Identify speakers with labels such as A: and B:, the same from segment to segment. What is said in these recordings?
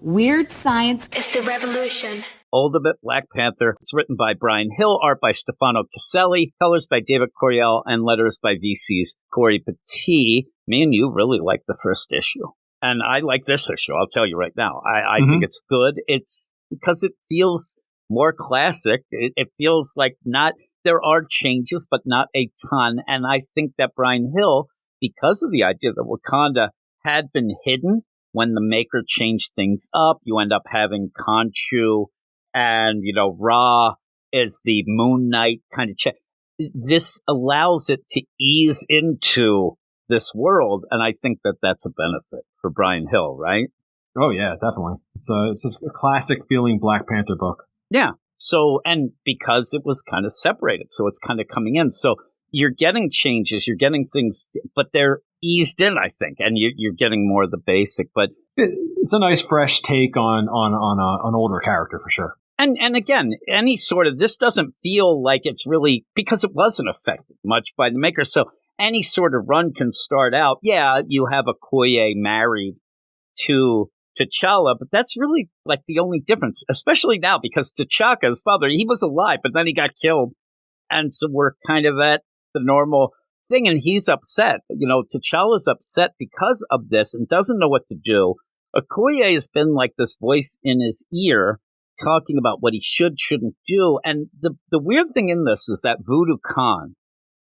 A: Weird Science
B: is the revolution.
C: Ultimate Black Panther. It's written by Brian Hill, art by Stefano Caselli, colors by David Coriel, and letters by VC's Corey Petit. Me and you really like the first issue. And I like this issue, I'll tell you right now. I think it's good. It's because it feels more classic. It feels like there are changes, but not a ton. And I think that Brian Hill, because of the idea that Wakanda had been hidden when the Maker changed things up, you end up having Khonshu and, Ra is the Moon Knight kind of this allows it to ease into this world. And I think that that's a benefit for Brian Hill, right?
D: Oh, yeah, definitely. It's just a classic feeling Black Panther book.
C: Yeah. So, and because it was kind of separated, so it's kind of coming in. So you're getting changes, you're getting things, but they're eased in, I think, and you're getting more of the basic. But
D: it's a nice, fresh take on an older character for sure.
C: And again, any sort of this doesn't feel like it's really because it wasn't affected much by the Maker. So any sort of run can start out. Yeah, you have Okoye married to T'Challa, but that's really like the only difference, especially now because T'Chaka, his father, he was alive, but then he got killed. And so we're kind of at the normal thing, and he's upset. T'Challa's upset because of this and doesn't know what to do. Okoye has been like this voice in his ear talking about what he shouldn't do. And the weird thing in this is that Voodoo Khan,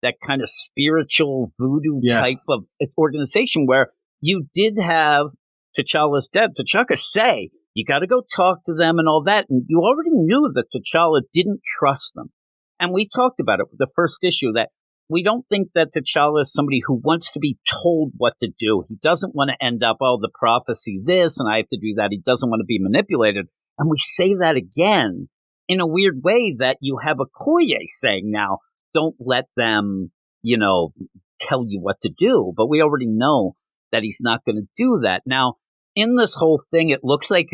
C: that kind of spiritual voodoo type of organization where you did have T'Challa's dead. T'Chaka say, you got to go talk to them and all that. And you already knew that T'Challa didn't trust them. And we talked about it with the first issue that we don't think that T'Challa is somebody who wants to be told what to do. He doesn't want to end up, the prophecy this, and I have to do that. He doesn't want to be manipulated. And we say that again in a weird way that you have Okoye saying now, don't let them, tell you what to do. But we already know that he's not going to do that. Now, in this whole thing, it looks like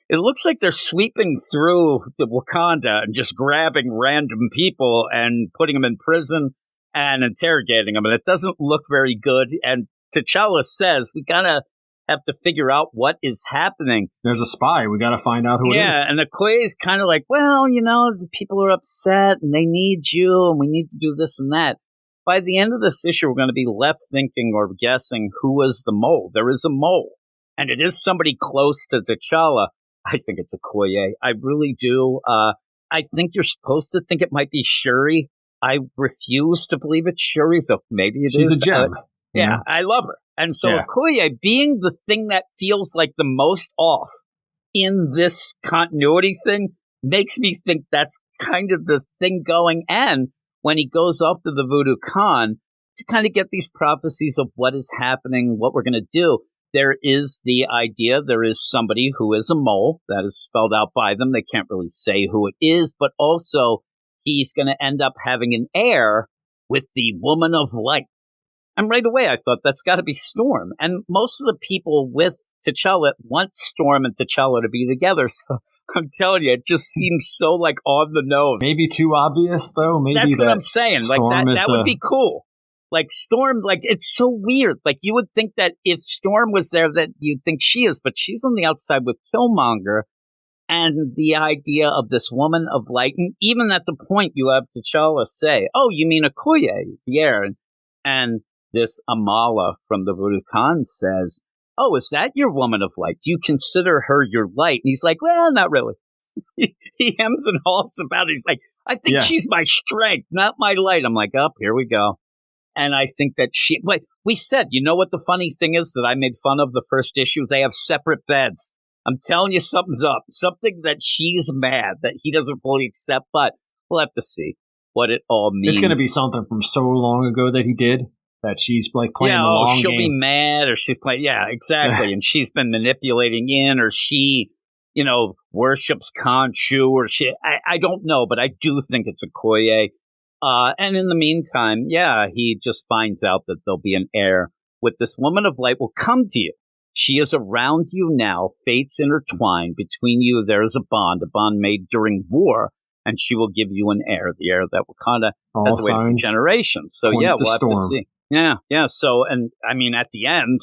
C: they're sweeping through the Wakanda and just grabbing random people and putting them in prison and interrogating them. And it doesn't look very good. And T'Challa says, we gotta have to figure out what is happening.
D: There's a spy. We got to find out who it is.
C: Yeah, and Okoye's kind of like, the people are upset and they need you and we need to do this and that. By the end of this issue, we're going to be left thinking or guessing who was the mole. There is a mole, and it is somebody close to T'Challa. I think it's Okoye. I really do. I think you're supposed to think it might be Shuri. I refuse to believe it's Shuri, though maybe it is.
D: She's a gem.
C: Yeah, I love her. And so Okoye, being the thing that feels like the most off in this continuity thing, makes me think that's kind of the thing going. And when he goes off to the Voodoo Khan to kind of get these prophecies of what is happening, what we're going to do, there is the idea there is somebody who is a mole that is spelled out by them. They can't really say who it is, but also he's going to end up having an heir with the Woman of Light. And right away, I thought that's got to be Storm. And most of the people with T'Challa want Storm and T'Challa to be together. So I'm telling you, it just seems so like on the nose.
D: Maybe too obvious, though. Maybe
C: that's what I'm saying.
D: Storm
C: like that would be cool. Like Storm, like it's so weird. Like you would think that if Storm was there, that you'd think she is, but she's on the outside with Killmonger. And the idea of this Woman of Light, and even at the point you have T'Challa say, "Oh, you mean Okoye, the heir?" And this Amala from the Voodoo Khan says, "Oh, is that your Woman of Light? Do you consider her your light?" And he's like, "Well, not really." He hems and haws about it. He's like, "I think she's my strength, not my light." I'm like, "Oh, here we go." And I think that but we said, you know what the funny thing is that I made fun of the first issue? They have separate beds. I'm telling you, something's up. Something that she's mad that he doesn't fully accept, but we'll have to see what it all means.
D: It's going to be something from so long ago that he did. That she's like playing the long game.
C: She'll be mad, or she's playing. Yeah, exactly. And she's been manipulating in, or she, worships Khonshu, or she. I don't know, but I do think it's Okoye. And in the meantime, he just finds out that there'll be an heir with this Woman of Light will come to you. She is around you now. Fates intertwined between you. There is a bond made during war. And she will give you an heir, the heir that Wakanda has waited for generations. So we'll have to see. Yeah. So, and I mean, at the end,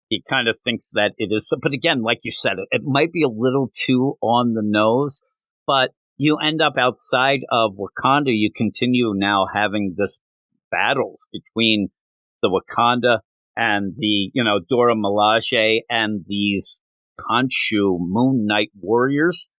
C: He kind of thinks that it is. But again, like you said, it might be a little too on the nose, but you end up outside of Wakanda. You continue now having this battles between the Wakanda and the, Dora Milaje and these Khonshu Moon Knight warriors.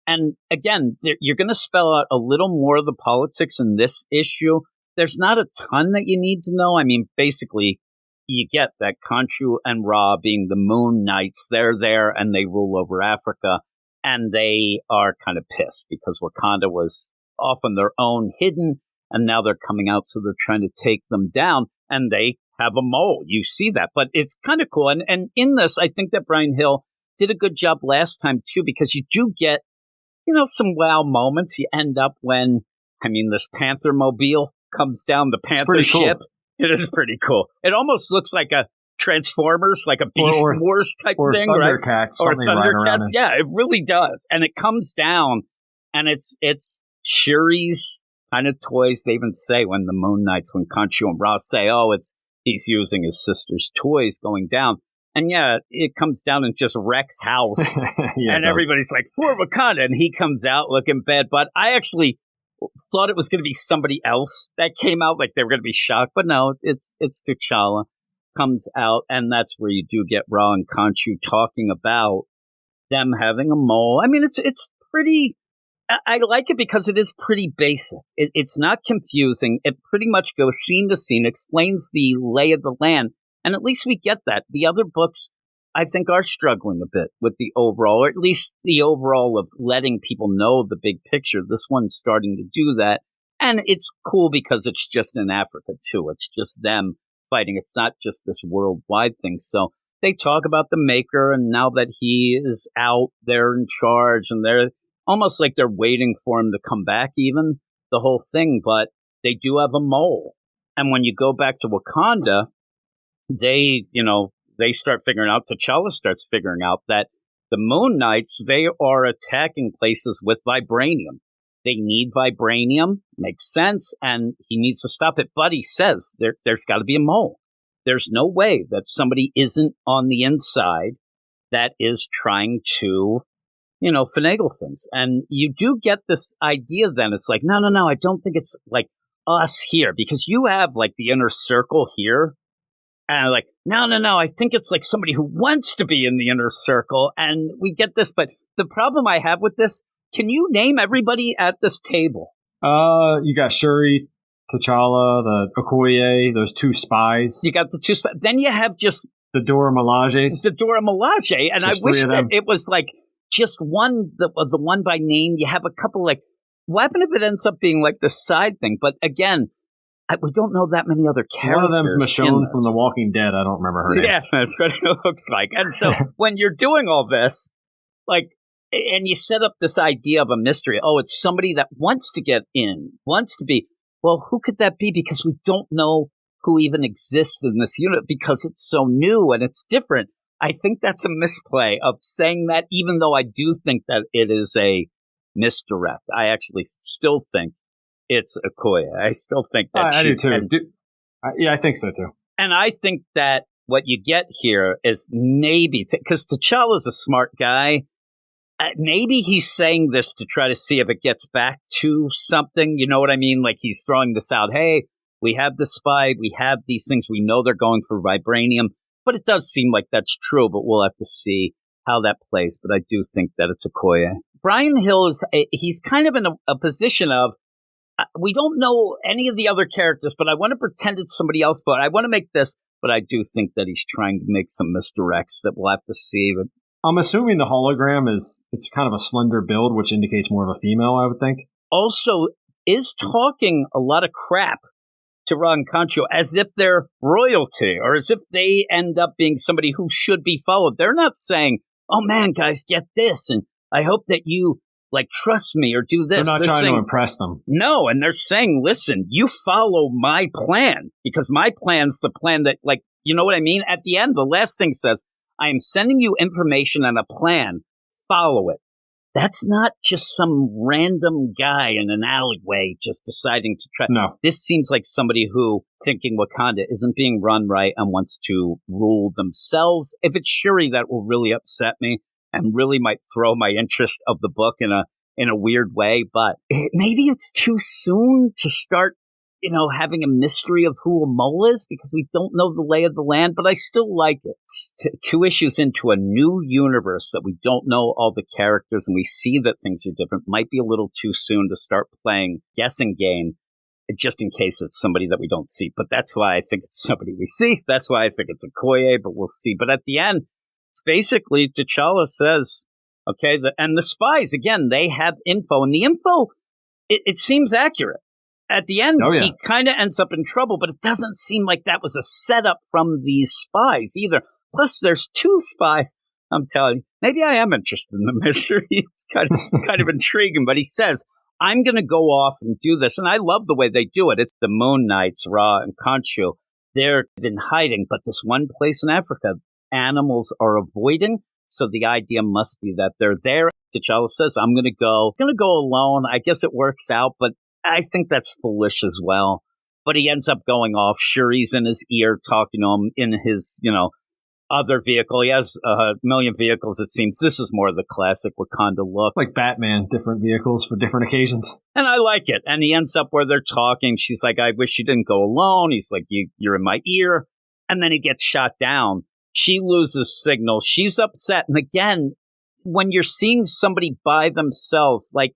C: And again, you're going to spell out a little more of the politics in this issue. There's not a ton that you need to know. I mean, basically, you get that Khonshu and Ra being the Moon Knights. They're there and they rule over Africa. And they are kind of pissed because Wakanda was off on their own, hidden. And now they're coming out. So they're trying to take them down. And they have a mole. You see that. But it's kind of cool. And in this, I think that Brian Hill did a good job last time, too, because you do get, some wow moments. You end up when, this Panther mobile comes down the Panther ship. Cool. It is pretty cool. It almost looks like a Transformers, like a Beast Wars type thing, right?
D: Or
C: Thundercats. Yeah, it really does. And it comes down, and it's Shuri's kind of toys. They even say when the Moon Knights, when Khonshu and Ra say, he's using his sister's toys going down. And yeah, it comes down and just wrecks house. And everybody's like, for Wakanda. And he comes out looking bad. But I actually thought it was going to be somebody else that came out, like they were going to be shocked. But no, it's T'Challa comes out. And that's where you do get Ra and Khonshu talking about them having a mole. I mean, it's pretty... I like it because it is pretty basic. It's not confusing. It pretty much goes scene to scene, explains the lay of the land. And at least we get that. The other books, I think, are struggling a bit with the overall, or at least the overall of letting people know the big picture. This one's starting to do that. And it's cool because it's just in Africa, too. It's just them fighting. It's not just this worldwide thing. So they talk about the Maker, and now that he is out, they're in charge, and they're almost like they're waiting for him to come back, even the whole thing. But they do have a mole. And when you go back to Wakanda, they start figuring out, T'Challa starts figuring out that the Moon Knights, they are attacking places with vibranium. They need vibranium, makes sense, and he needs to stop it. But he says there's got to be a mole. There's no way that somebody isn't on the inside that is trying to, finagle things. And you do get this idea then. It's like, no, I don't think it's like us here, because you have like the inner circle here. And I'm like, no, I think it's like somebody who wants to be in the inner circle. And we get this. But the problem I have with this, can you name everybody at this table?
D: You got Shuri, T'Challa, the Okoye, those two spies.
C: You got the two spies. Then you have just
D: the Dora Milaje.
C: And just I wish that it was like just one, the one by name. You have a couple like, what happened if it ends up being like the side thing? But again, we don't know that many other characters.
D: One of them's Michonne from The Walking Dead. I don't remember her name.
C: Yeah, that's what it looks like. And so when you're doing all this, like, and you set up this idea of a mystery, it's somebody that wants to get in, wants to be, well, who could that be? Because we don't know who even exists in this unit because it's so new and it's different. I think that's a misplay of saying that, even though I do think that it is a misdirect. I actually still think it's Okoye. I still think that
D: I do too. I think so too.
C: And I think that what you get here is maybe, because T'Challa's a smart guy, maybe he's saying this to try to see if it gets back to something. You know what I mean? Like he's throwing this out. Hey, we have the spy. We have these things. We know they're going for vibranium. But it does seem like that's true. But we'll have to see how that plays. But I do think that it's Okoye. Brian Hill he's kind of in a position of, we don't know any of the other characters, but I want to pretend it's somebody else. But I want to make this. But I do think that he's trying to make some misdirects that we'll have to see. But
D: I'm assuming the hologram it's kind of a slender build, which indicates more of a female, I would think.
C: Also, is talking a lot of crap to Ra and Khonshu as if they're royalty or as if they end up being somebody who should be followed. They're not saying, oh man, guys, get this. And I hope that you trust me or do this.
D: They're not trying to impress them.
C: No. And they're saying, listen, you follow my plan because my plan's the plan that you know what I mean? At the end, the last thing says, I am sending you information and a plan. Follow it. That's not just some random guy in an alleyway just deciding to try.
D: No.
C: This seems like somebody who, thinking Wakanda isn't being run right and wants to rule themselves. If it's Shuri, that will really upset me and really might throw my interest of the book in a weird way. But maybe it's too soon to start, having a mystery of who a mole is because we don't know the lay of the land, but I still like it. Two issues into a new universe that we don't know all the characters and we see that things are different might be a little too soon to start playing guessing game just in case it's somebody that we don't see. But that's why I think it's somebody we see. That's why I think it's Okoye, but we'll see. But at the end, it's basically T'Challa says, okay, and the spies, again, they have info, and the info, it seems accurate. At the end, He kind of ends up in trouble, but it doesn't seem like that was a setup from these spies either. Plus, there's two spies. I'm telling you, maybe I am interested in the mystery. It's kind of intriguing, but he says, I'm going to go off and do this. And I love the way they do it. It's the Moon Knights, Ra and Khonshu. They're in hiding, but this one place in Africa, animals are avoiding. So the idea must be that they're there. T'Challa says, I'm going to go alone. I guess it works out, but I think that's foolish as well. But he ends up going off. Shuri's in his ear talking to him in his, other vehicle. He has a million vehicles, it seems. This is more of the classic Wakanda look.
D: Like Batman, different vehicles for different occasions.
C: And I like it. And he ends up where they're talking. She's like, I wish you didn't go alone. He's like, you're in my ear. And then he gets shot down. She loses signal. She's upset. And again, when you're seeing somebody by themselves, like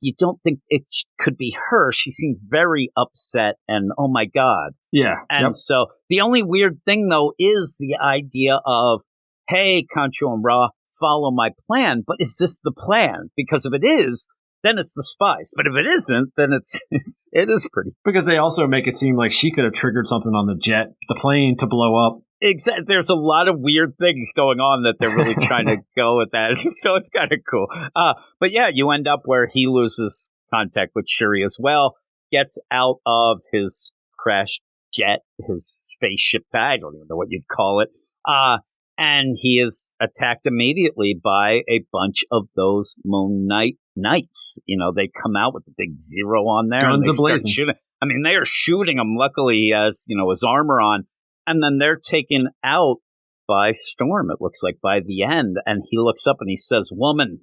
C: you don't think it could be her. She seems very upset and, oh my God.
D: Yeah.
C: And so the only weird thing, though, is the idea of, hey, Khonshu and Ra, follow my plan. But is this the plan? Because if it is, then it's the spies. But if it isn't, then it is pretty.
D: Because they also make it seem like she could have triggered something on the plane to blow up.
C: Exactly. There's a lot of weird things going on that they're really trying to go with that. So it's kind of cool. But yeah, you end up where he loses contact with Shuri as well, gets out of his crashed jet, his spaceship. I don't even know what you'd call it. And he is attacked immediately by a bunch of those Moon Knights. They come out with the big zero on there.
D: Guns
C: and they
D: ablazing.
C: start shooting. I mean, they are shooting him. Luckily, he has, his armor on. And then they're taken out by Storm, it looks like, by the end. And he looks up and he says, woman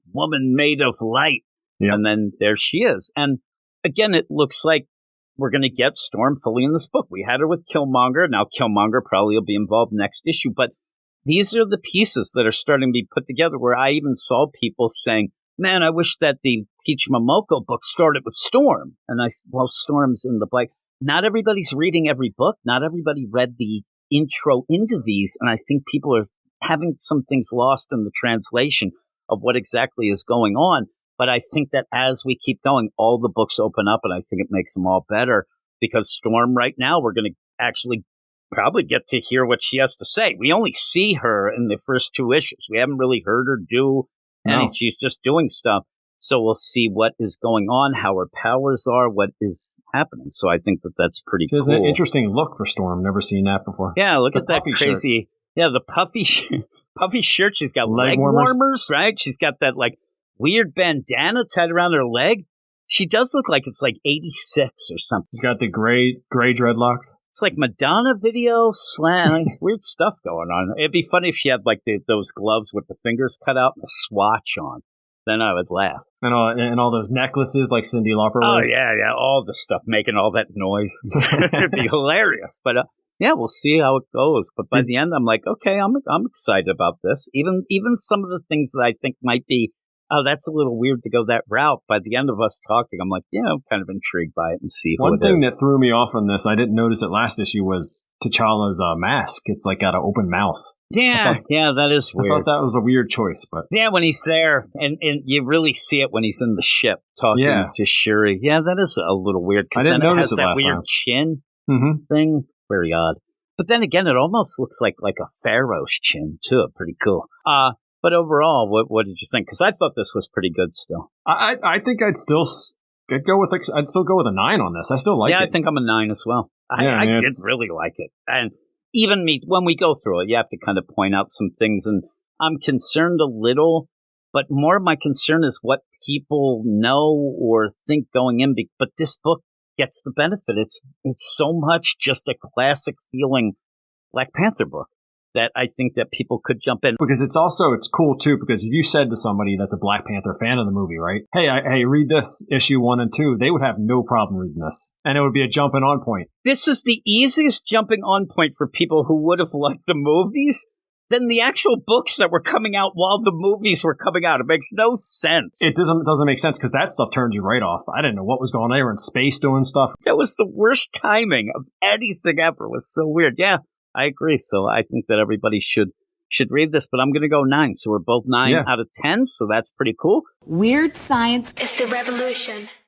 C: made of light. Yep. And then there she is. And again, it looks like we're going to get Storm fully in this book. We had her with Killmonger. Now Killmonger probably will be involved next issue. But these are the pieces that are starting to be put together where I even saw people saying, man, I wish that the Peach Momoko book started with Storm. And Storm's in the Black. Not everybody's reading every book. Not everybody read the intro into these. And I think people are having some things lost in the translation of what exactly is going on. But I think that as we keep going, all the books open up, and I think it makes them all better because Storm right now, we're going to actually probably get to hear what she has to say. We only see her in the first two issues. We haven't really heard her do anything. She's just doing stuff. So we'll see what is going on, how her powers are, what is happening. So I think that that's pretty cool.
D: It's an interesting look for Storm. Never seen that before.
C: Yeah, look at that crazy. Shirt. Yeah, the puffy shirt. She's got leg warmers, right? She's got that weird bandana tied around her leg. She does look like it's 86 or something.
D: She's got the gray dreadlocks.
C: It's like Madonna video slam. Weird stuff going on. It'd be funny if she had those gloves with the fingers cut out and a swatch on. Then I would laugh.
D: And all those necklaces like Cyndi Lauper wears.
C: Oh, yeah, all the stuff making all that noise. It'd be hilarious. But yeah, we'll see how it goes. But by the end, I'm like, okay, I'm excited about this. Even some of the things that I think might be, oh, that's a little weird to go that route. By the end of us talking, I'm like, yeah, I'm kind of intrigued by it and see who it is.
D: One thing that threw me off on this, I didn't notice it last issue, was T'Challa's mask. It's got an open mouth.
C: Yeah, that is weird.
D: I thought that was a weird choice, but
C: yeah, when he's there, and you really see it when he's in the ship talking to Shuri. Yeah, that is a little weird because then it has that weird chin thing. Very odd. But then again, it almost looks like a pharaoh's chin too. Pretty cool. But overall, what did you think? Because I thought this was pretty good still.
D: I think I'd still go with a 9 on this. I still like it.
C: Yeah, I think I'm a 9 as well. I did really like it. And even when we go through it, you have to kind of point out some things. And I'm concerned a little, But more of my concern is what people know or think going in. But this book gets the benefit. It's so much just a classic feeling Black Panther book that I think that people could jump in.
D: Because it's cool too, because if you said to somebody that's a Black Panther fan of the movie, right? Hey, read this, issue 1 and 2. They would have no problem reading this. And it would be a jumping on point.
C: This is the easiest jumping on point for people who would have liked the movies than the actual books that were coming out while the movies were coming out. It makes no sense.
D: It doesn't make sense because that stuff turns you right off. I didn't know what was going on. They were in space doing stuff.
C: That was the worst timing of anything ever. It was so weird. Yeah, I agree. So I think that everybody should read this, but I'm going to go 9. So we're both 9 out of 10. So that's pretty cool.
A: Weird science
B: is the revolution.